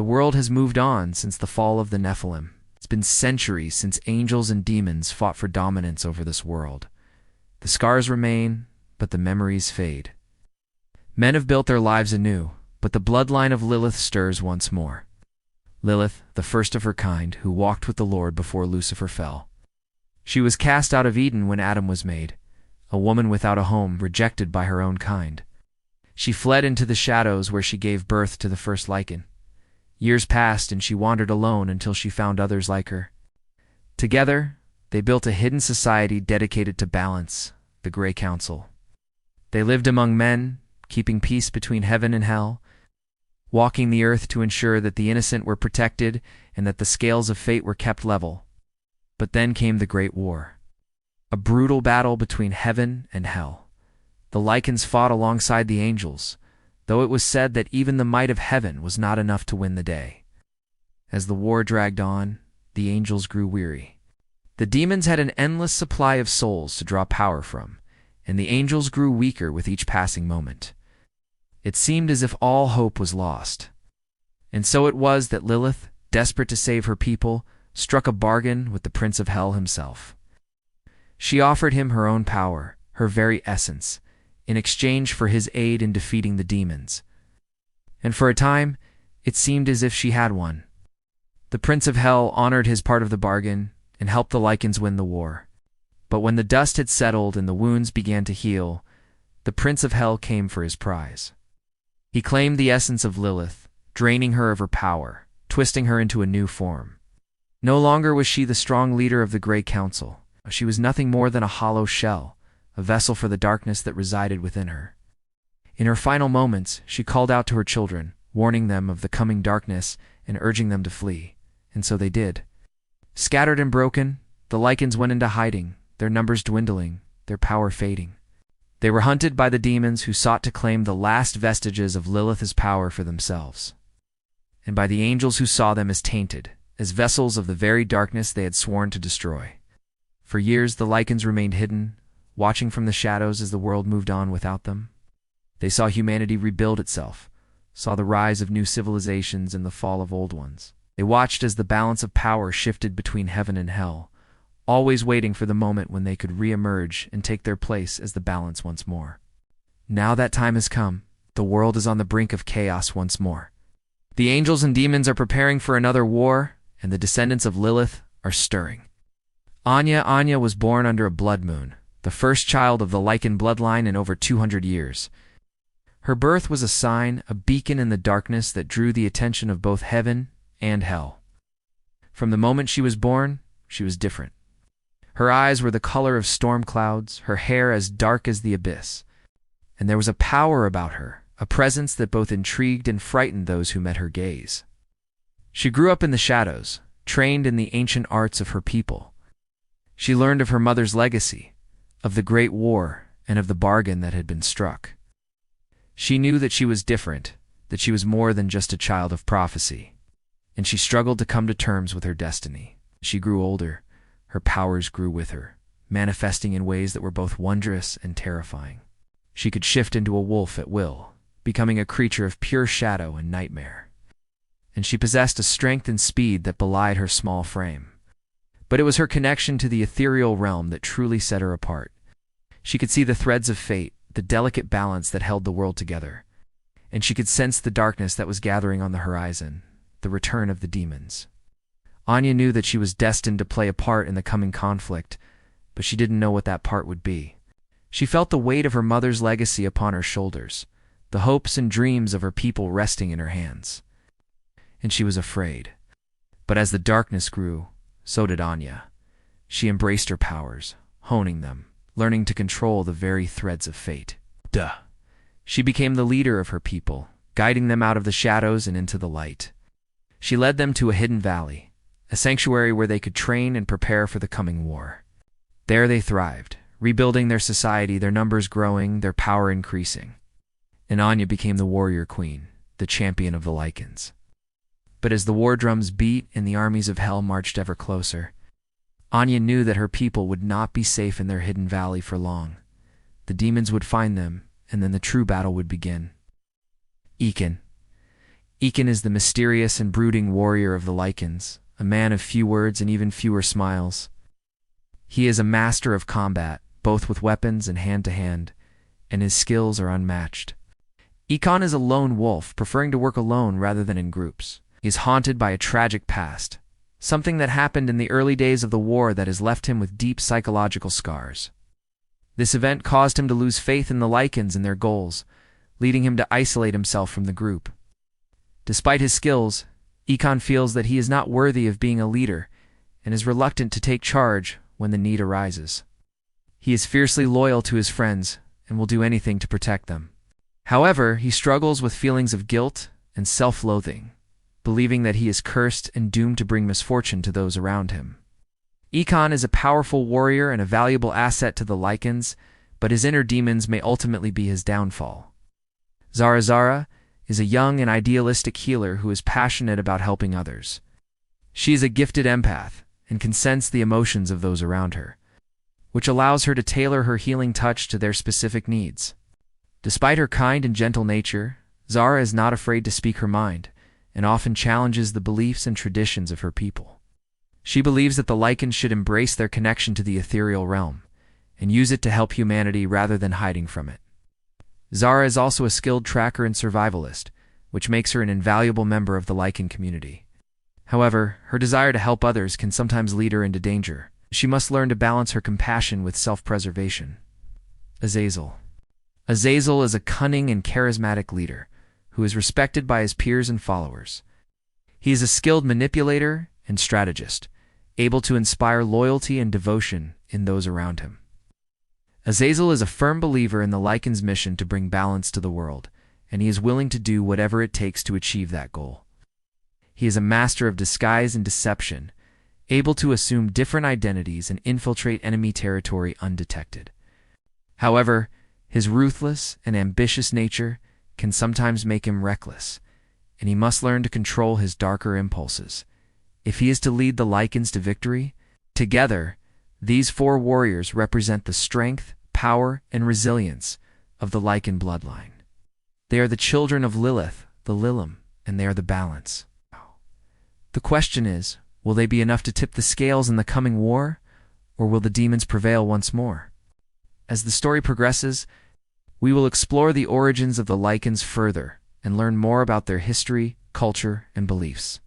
The world has moved on since the fall of the Nephilim. It's been centuries since angels and demons fought for dominance over this world. The scars remain, but the memories fade. Men have built their lives anew, but the bloodline of Lilith stirs once more. Lilith, the first of her kind, who walked with the Lord before Lucifer fell. She was cast out of Eden when Adam was made, a woman without a home, rejected by her own kind. She fled into the shadows where she gave birth to the first Lykan. Years passed and she wandered alone until she found others like her. Together, they built a hidden society dedicated to balance, the Grey Council. They lived among men, keeping peace between heaven and hell, walking the earth to ensure that the innocent were protected and that the scales of fate were kept level. But then came the Great War, a brutal battle between heaven and hell. The Lykans fought alongside the angels, though it was said that even the might of heaven was not enough to win the day. As the war dragged on, the angels grew weary. The demons had an endless supply of souls to draw power from, and the angels grew weaker with each passing moment. It seemed as if all hope was lost. And so it was that Lilith, desperate to save her people, struck a bargain with the Prince of Hell himself. She offered him her own power, her very essence, in exchange for his aid in defeating the demons. And for a time, it seemed as if she had won. The Prince of Hell honored his part of the bargain and helped the Lykans win the war. But when the dust had settled and the wounds began to heal, the Prince of Hell came for his prize. He claimed the essence of Lilith, draining her of her power, twisting her into a new form. No longer was she the strong leader of the Grey Council. She was nothing more than a hollow shell, a vessel for the darkness that resided within her. In her final moments, she called out to her children, warning them of the coming darkness and urging them to flee. And so they did. Scattered and broken, the Lykans went into hiding, their numbers dwindling, their power fading. They were hunted by the demons who sought to claim the last vestiges of Lilith's power for themselves, and by the angels who saw them as tainted, as vessels of the very darkness they had sworn to destroy. For years the Lykans remained hidden, watching from the shadows as the world moved on without them. They saw humanity rebuild itself, saw the rise of new civilizations and the fall of old ones. They watched as the balance of power shifted between heaven and hell, always waiting for the moment when they could re-emerge and take their place as the balance once more. Now that time has come. The world is on the brink of chaos once more. The angels and demons are preparing for another war, and the descendants of Lilith are stirring. Anya was born under a blood moon, the first child of the Lykan bloodline in over 200 years. Her birth was a sign, a beacon in the darkness that drew the attention of both heaven and hell. From the moment she was born, she was different. Her eyes were the color of storm clouds, her hair as dark as the abyss. And there was a power about her, a presence that both intrigued and frightened those who met her gaze. She grew up in the shadows, trained in the ancient arts of her people. She learned of her mother's legacy, of the Great War, and of the bargain that had been struck. She knew that she was different, that she was more than just a child of prophecy, and she struggled to come to terms with her destiny. She grew older. Her powers grew with her, manifesting in ways that were both wondrous and terrifying. She could shift into a wolf at will, becoming a creature of pure shadow and nightmare. And she possessed a strength and speed that belied her small frame. But it was her connection to the ethereal realm that truly set her apart. She could see the threads of fate, the delicate balance that held the world together. And she could sense the darkness that was gathering on the horizon, the return of the demons. Anya knew that she was destined to play a part in the coming conflict, but she didn't know what that part would be. She felt the weight of her mother's legacy upon her shoulders, the hopes and dreams of her people resting in her hands. And she was afraid. But as the darkness grew, so did Anya. She embraced her powers, honing them, learning to control the very threads of fate. She became the leader of her people, guiding them out of the shadows and into the light. She led them to a hidden valley, a sanctuary where they could train and prepare for the coming war. There they thrived, rebuilding their society, their numbers growing, their power increasing. And Anya became the warrior queen, the champion of the Lykans. But as the war drums beat and the armies of hell marched ever closer, Anya knew that her people would not be safe in their hidden valley for long. The demons would find them, and then the true battle would begin. Ekken. Ekken is the mysterious and brooding warrior of the Lykans, a man of few words and even fewer smiles. He is a master of combat, both with weapons and hand-to-hand, and his skills are unmatched. Ekken is a lone wolf, preferring to work alone rather than in groups. He is haunted by a tragic past, something that happened in the early days of the war that has left him with deep psychological scars. This event caused him to lose faith in the Lykans and their goals, leading him to isolate himself from the group. Despite his skills, Ekken feels that he is not worthy of being a leader and is reluctant to take charge when the need arises. He is fiercely loyal to his friends and will do anything to protect them. However, he struggles with feelings of guilt and self-loathing, believing that he is cursed and doomed to bring misfortune to those around him. Ekken is a powerful warrior and a valuable asset to the Lykans, but his inner demons may ultimately be his downfall. Zara is a young and idealistic healer who is passionate about helping others. She is a gifted empath and can sense the emotions of those around her, which allows her to tailor her healing touch to their specific needs. Despite her kind and gentle nature, Zara is not afraid to speak her mind and often challenges the beliefs and traditions of her people. She believes that the Lykans should embrace their connection to the ethereal realm and use it to help humanity rather than hiding from it. Zara is also a skilled tracker and survivalist, which makes her an invaluable member of the Lykan community. However, her desire to help others can sometimes lead her into danger. She must learn to balance her compassion with self-preservation. Aazil. Aazil is a cunning and charismatic leader who is respected by his peers and followers. He is a skilled manipulator and strategist, able to inspire loyalty and devotion in those around him. Aazil is a firm believer in the Lykans' mission to bring balance to the world, and he is willing to do whatever it takes to achieve that goal. He is a master of disguise and deception, able to assume different identities and infiltrate enemy territory undetected. However, his ruthless and ambitious nature can sometimes make him reckless, and he must learn to control his darker impulses if he is to lead the Lykans to victory. Together, these four warriors represent the strength, power, and resilience of the Lykan bloodline. They are the children of Lilith, the Lilim, and they are the balance. The question is, will they be enough to tip the scales in the coming war, or will the demons prevail once more? As the story progresses, we will explore the origins of the Lykans further and learn more about their history, culture, and beliefs.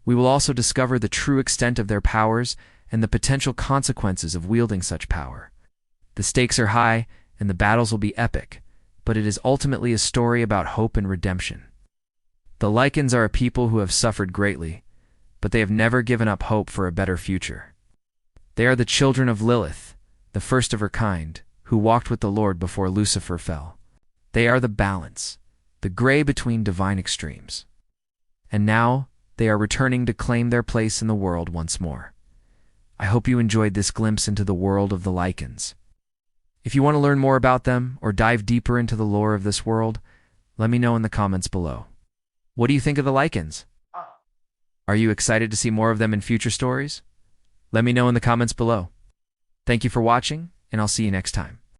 We will also discover the true extent of their powers and the potential consequences of wielding such power. The stakes are high, and the battles will be epic, but it is ultimately a story about hope and redemption. The Lykans are a people who have suffered greatly, but they have never given up hope for a better future. They are the children of Lilith, the first of her kind, who walked with the Lord before Lucifer fell. They are the balance, the gray between divine extremes. And now, they are returning to claim their place in the world once more. I hope you enjoyed this glimpse into the world of the Lykans. If you want to learn more about them or dive deeper into the lore of this world, let me know in the comments below. What do you think of the Lykans? Are you excited to see more of them in future stories? Let me know in the comments below. Thank you for watching, and I'll see you next time.